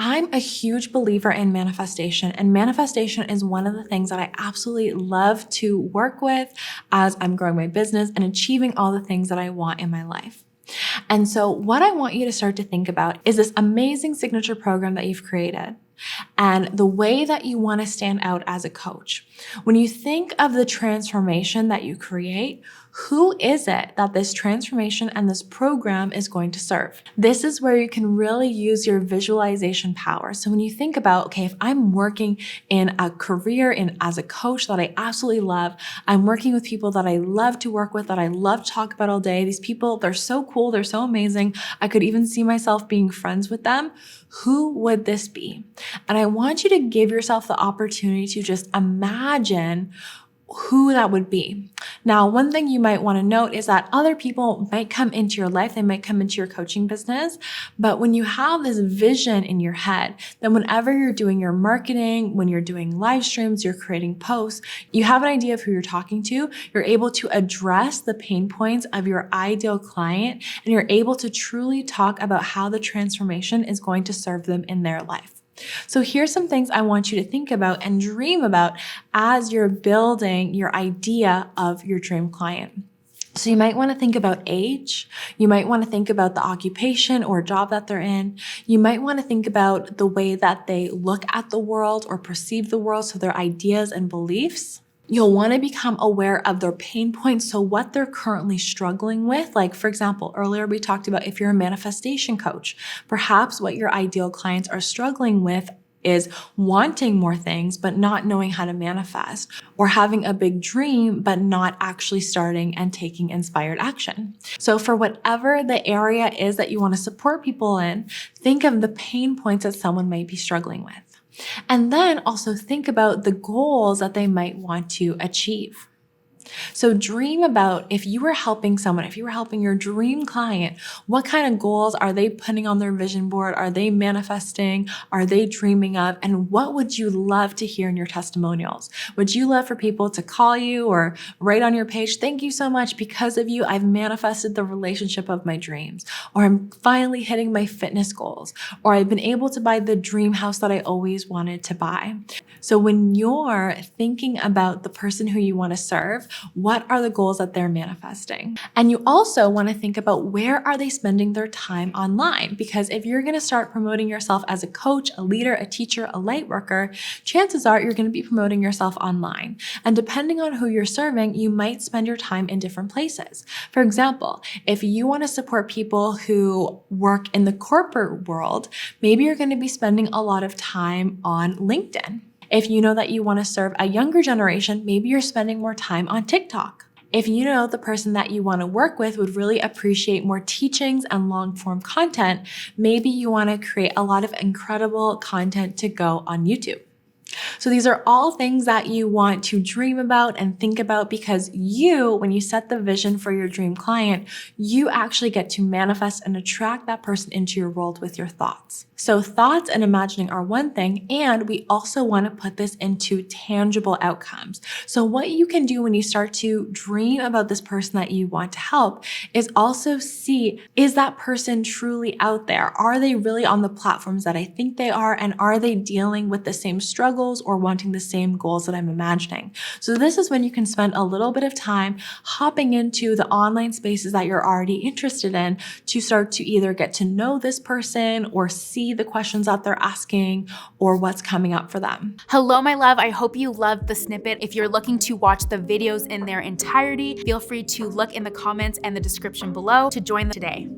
I'm a huge believer in manifestation, and manifestation is one of the things that I absolutely love to work with as I'm growing my business and achieving all the things that I want in my life. And so what I want you to start to think about is this amazing signature program that you've created and the way that you want to stand out as a coach. When you think of the transformation that you create, who is it that this transformation and this program is going to serve? This is where you can really use your visualization power. So when you think about, okay, if I'm working in a career as a coach that I absolutely love, I'm working with people that I love to work with, that I love to talk about all day. These people, they're so cool. They're so amazing. I could even see myself being friends with them. Who would this be? And I want you to give yourself the opportunity to just imagine who that would be. Now, one thing you might want to note is that other people might come into your life, they might come into your coaching business, but when you have this vision in your head, then whenever you're doing your marketing, when you're doing live streams, you're creating posts, you have an idea of who you're talking to, you're able to address the pain points of your ideal client, and you're able to truly talk about how the transformation is going to serve them in their life. So here's some things I want you to think about and dream about as you're building your idea of your dream client. So you might want to think about age. You might want to think about the occupation or job that they're in. You might want to think about the way that they look at the world or perceive the world, so their ideas and beliefs. You'll want to become aware of their pain points, so what they're currently struggling with. Like, for example, earlier we talked about if you're a manifestation coach, perhaps what your ideal clients are struggling with is wanting more things, but not knowing how to manifest, or having a big dream, but not actually starting and taking inspired action. So for whatever the area is that you want to support people in, think of the pain points that someone might be struggling with. And then also think about the goals that they might want to achieve. So dream about if you were helping someone, if you were helping your dream client, what kind of goals are they putting on their vision board? Are they manifesting? Are they dreaming of? And what would you love to hear in your testimonials? Would you love for people to call you or write on your page, "Thank you so much. Because of you, I've manifested the relationship of my dreams," or "I'm finally hitting my fitness goals," or "I've been able to buy the dream house that I always wanted to buy." So when you're thinking about the person who you want to serve, what are the goals that they're manifesting? And you also want to think about where are they spending their time online? Because if you're going to start promoting yourself as a coach, a leader, a teacher, a light worker, chances are you're going to be promoting yourself online. And depending on who you're serving, you might spend your time in different places. For example, if you want to support people who work in the corporate world, maybe you're going to be spending a lot of time on LinkedIn. If you know that you want to serve a younger generation, maybe you're spending more time on TikTok. If you know the person that you want to work with would really appreciate more teachings and long-form content, maybe you want to create a lot of incredible content to go on YouTube. So these are all things that you want to dream about and think about, because you, when you set the vision for your dream client, you actually get to manifest and attract that person into your world with your thoughts. So thoughts and imagining are one thing, and we also want to put this into tangible outcomes. So what you can do when you start to dream about this person that you want to help is also see, is that person truly out there? Are they really on the platforms that I think they are? And are they dealing with the same struggles or wanting the same goals that I'm imagining? So this is when you can spend a little bit of time hopping into the online spaces that you're already interested in to start to either get to know this person or see the questions that they're asking or what's coming up for them. Hello, my love. I hope you loved the snippet. If you're looking to watch the videos in their entirety, feel free to look in the comments and the description below to join them today.